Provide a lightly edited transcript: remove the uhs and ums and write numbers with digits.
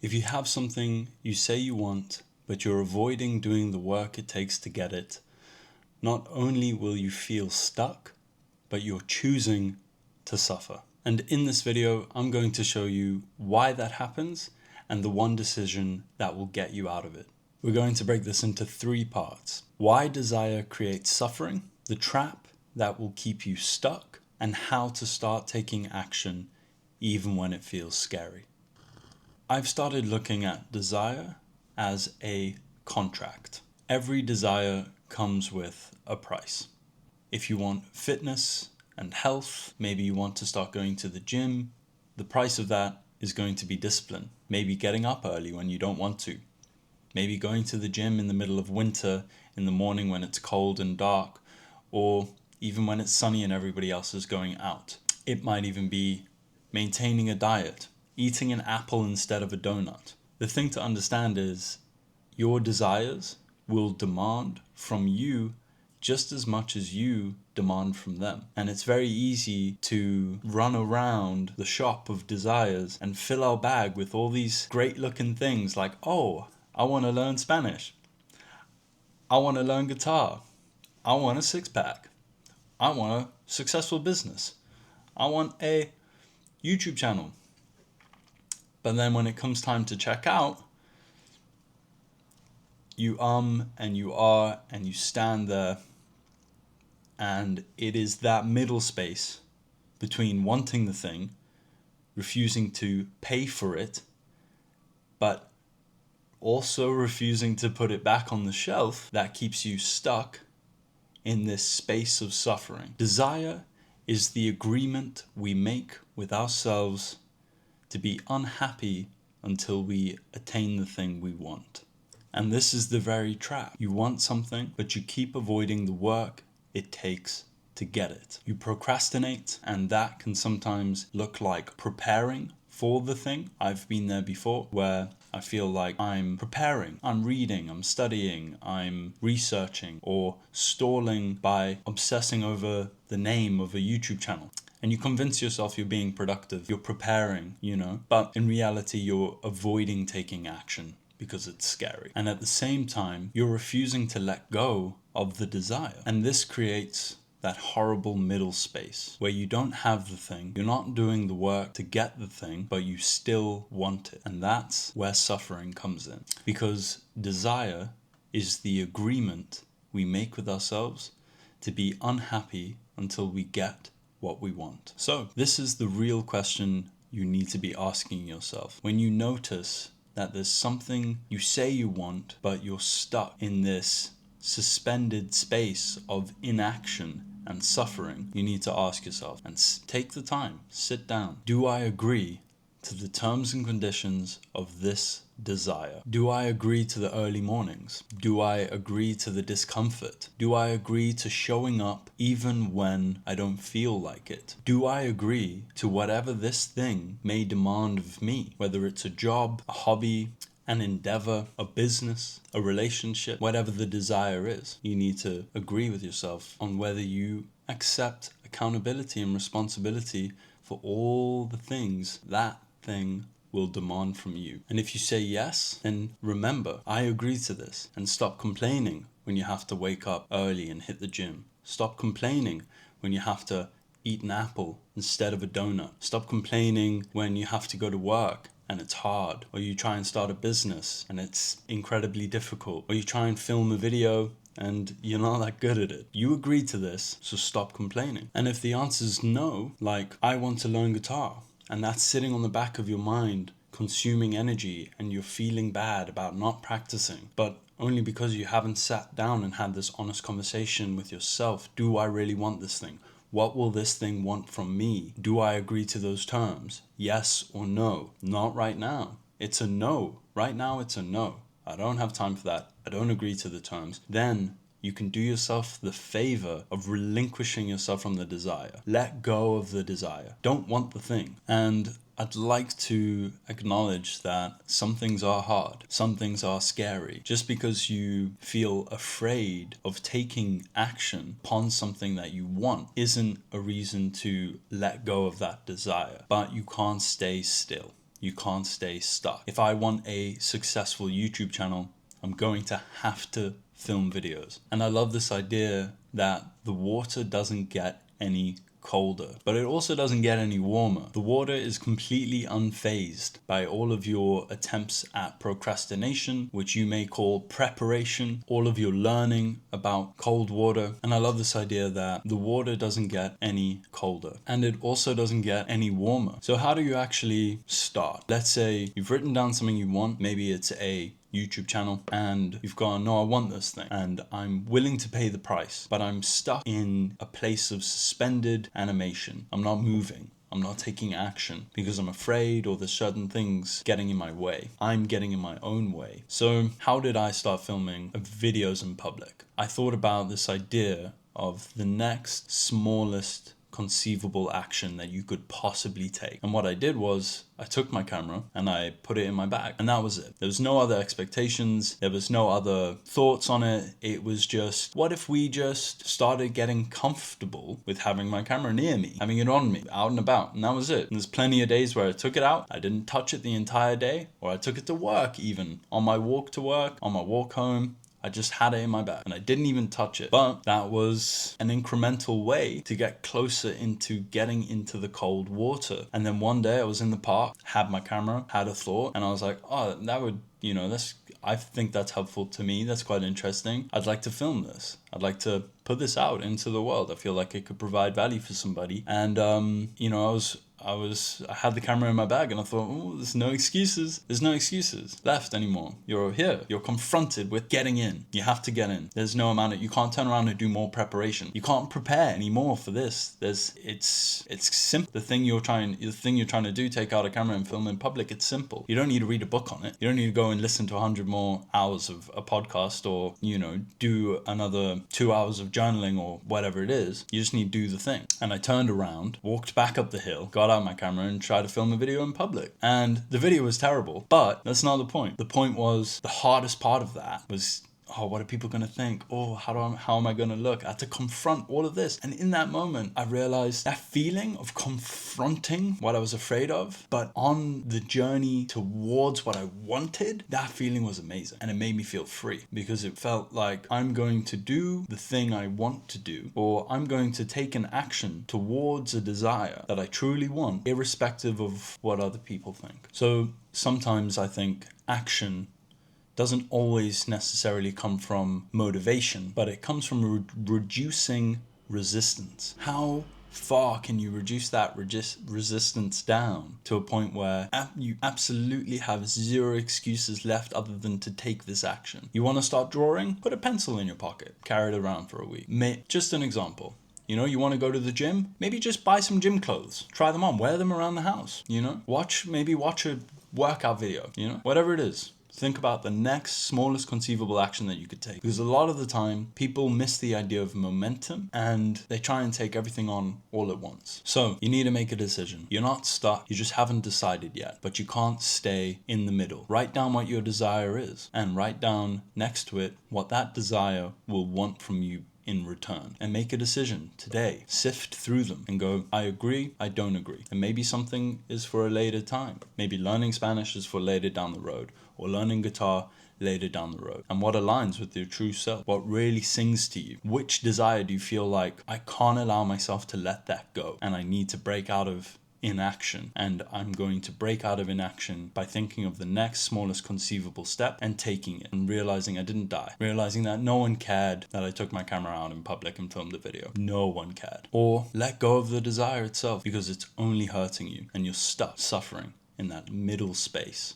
If you have something you say you want, but you're avoiding doing the work it takes to get it, not only will you feel stuck, but you're choosing to suffer. And in this video, I'm going to show you why that happens and the one decision that will get you out of it. We're going to break this into 3 parts. Why desire creates suffering, the trap that will keep you stuck, and how to start taking action even when it feels scary. I've started looking at desire as a contract. Every desire comes with a price. If you want fitness and health, maybe you want to start going to the gym, the price of that is going to be discipline. Maybe getting up early when you don't want to. Maybe going to the gym in the middle of winter, in the morning when it's cold and dark, or even when it's sunny and everybody else is going out. It might even be maintaining a diet, eating an apple instead of a donut. The thing to understand is your desires will demand from you just as much as you demand from them. And it's very easy to run around the shop of desires and fill our bag with all these great looking things like, oh, I want to learn Spanish. I want to learn guitar. I want a 6-pack. I want a successful business. I want a YouTube channel. But then when it comes time to check out, you and you are and you stand there, and it is that middle space between wanting the thing, refusing to pay for it, but also refusing to put it back on the shelf, that keeps you stuck in this space of suffering. Desire is the agreement we make with ourselves to be unhappy until we attain the thing we want. And this is the very trap. You want something, but you keep avoiding the work it takes to get it. You procrastinate, and that can sometimes look like preparing for the thing. I've been there before, where I feel like I'm preparing, I'm reading, I'm studying, I'm researching, or stalling by obsessing over the name of a YouTube channel. And you convince yourself you're being productive, you're preparing, but in reality you're avoiding taking action because it's scary. And at the same time, you're refusing to let go of the desire. And this creates that horrible middle space where you don't have the thing, you're not doing the work to get the thing, but you still want it. And that's where suffering comes in. Because desire is the agreement we make with ourselves to be unhappy until we get what we want. So this is the real question you need to be asking yourself. When you notice that there's something you say you want, but you're stuck in this suspended space of inaction and suffering, you need to ask yourself and take the time, sit down. Do I agree to the terms and conditions of this desire? Do I agree to the early mornings? Do I agree to the discomfort? Do I agree to showing up even when I don't feel like it? Do I agree to whatever this thing may demand of me? Whether it's a job, a hobby, an endeavor, a business, a relationship, whatever the desire is, you need to agree with yourself on whether you accept accountability and responsibility for all the things that thing will demand from you. And if you say yes, then remember, I agree to this, and stop complaining when you have to wake up early and hit the gym. Stop complaining when you have to eat an apple instead of a donut. Stop complaining when you have to go to work and it's hard, or you try and start a business and it's incredibly difficult, or you try and film a video and you're not that good at it. You agreed to this, so stop complaining. And if the answer is no, like I want to learn guitar, and that's sitting on the back of your mind, consuming energy, and you're feeling bad about not practicing, but only because you haven't sat down and had this honest conversation with yourself. Do I really want this thing? What will this thing want from me? Do I agree to those terms? Yes or no? Not right now. It's a no. Right now it's a no. I don't have time for that. I don't agree to the terms. Then you can do yourself the favor of relinquishing yourself from the desire. Let go of the desire. Don't want the thing. And I'd like to acknowledge that some things are hard, some things are scary. Just because you feel afraid of taking action upon something that you want isn't a reason to let go of that desire. But you can't stay still. You can't stay stuck. If I want a successful YouTube channel, I'm going to have to film videos. And I love this idea that the water doesn't get any colder, but it also doesn't get any warmer. The water is completely unfazed by all of your attempts at procrastination, which you may call preparation, all of your learning about cold water. And I love this idea that the water doesn't get any colder and it also doesn't get any warmer. So how do you actually start? Let's say you've written down something you want. Maybe it's a YouTube channel and you've gone, no, I want this thing and I'm willing to pay the price, but I'm stuck in a place of suspended animation. I'm not moving. I'm not taking action because I'm afraid or there's certain things getting in my way. I'm getting in my own way. So how did I start filming videos in public? I thought about this idea of the next smallest conceivable action that you could possibly take. And what I did was I took my camera and I put it in my bag, and that was it. There was no other expectations. There was no other thoughts on it. It was just, what if we just started getting comfortable with having my camera near me, having it on me, out and about, and that was it. And there's plenty of days where I took it out. I didn't touch it the entire day, or I took it to work even. On my walk to work, on my walk home, I just had it in my bag and I didn't even touch it. But that was an incremental way to get closer into getting into the cold water. And then one day I was in the park, had my camera, had a thought, and I was like, oh, that would, I think that's helpful to me. That's quite interesting. I'd like to film this. I'd like to put this out into the world. I feel like it could provide value for somebody. And, I had the camera in my bag and I thought, oh, there's no excuses. There's no excuses left anymore. You're here. You're confronted with getting in. You have to get in. There's no amount of, you can't turn around and do more preparation. You can't prepare anymore for this. It's simple. The thing you're trying to do, take out a camera and film in public, it's simple. You don't need to read a book on it. You don't need to go and listen to 100 more hours of a podcast or, do another 2 hours of journaling or whatever it is. You just need to do the thing. And I turned around, walked back up the hill, got out my camera and tried to film a video in public. And the video was terrible, but that's not the point. The point was, the hardest part of that was, oh, what are people going to think? Oh, how am I going to look? I had to confront all of this. And in that moment, I realized that feeling of confronting what I was afraid of, but on the journey towards what I wanted, that feeling was amazing. And it made me feel free because it felt like I'm going to do the thing I want to do, or I'm going to take an action towards a desire that I truly want, irrespective of what other people think. So sometimes I think action doesn't always necessarily come from motivation, but it comes from reducing resistance. How far can you reduce that resistance down to a point where you absolutely have zero excuses left other than to take this action? You want to start drawing? Put a pencil in your pocket, carry it around for a week. Just an example. You want to go to the gym? Maybe just buy some gym clothes. Try them on, wear them around the house, Watch a workout video, whatever it is. Think about the next smallest conceivable action that you could take. Because a lot of the time, people miss the idea of momentum and they try and take everything on all at once. So you need to make a decision. You're not stuck. You just haven't decided yet, but you can't stay in the middle. Write down what your desire is and write down next to it what that desire will want from you in return, and make a decision today. Sift through them and go, I agree, I don't agree. And maybe something is for a later time. Maybe learning Spanish is for later down the road, or learning guitar later down the road. And what aligns with your true self? What really sings to you? Which desire do you feel like, I can't allow myself to let that go, and I need to break out of inaction, and I'm going to break out of inaction by thinking of the next smallest conceivable step and taking it, and realizing I didn't die, realizing that no one cared that I took my camera out in public and filmed a video. No one cared. Or let go of the desire itself because it's only hurting you and you're stuck suffering in that middle space.